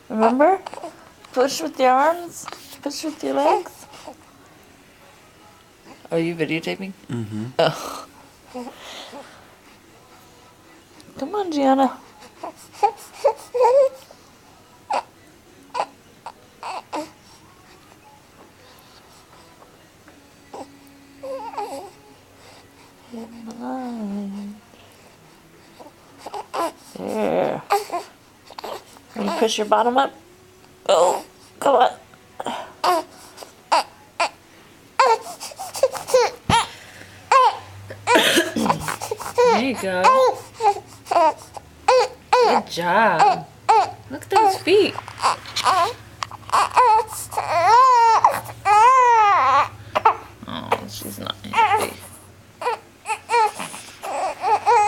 Remember? Push with your arms. Push with your legs. Are you videotaping? Mm-hmm. Oh. Come on, Gianna. There. Can you push your bottom up? Oh, come on. There you go. Good job. Look at those feet. Oh, she's not happy.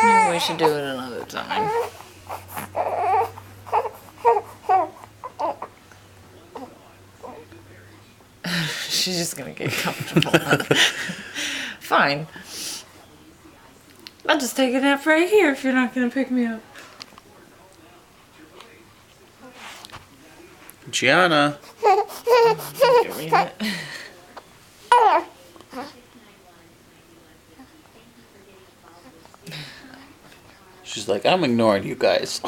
Maybe we should do it another time. She's just gonna get comfortable. Fine. I'll just take a nap right here if you're not gonna pick me up. Gianna. She's like, I'm ignoring you guys.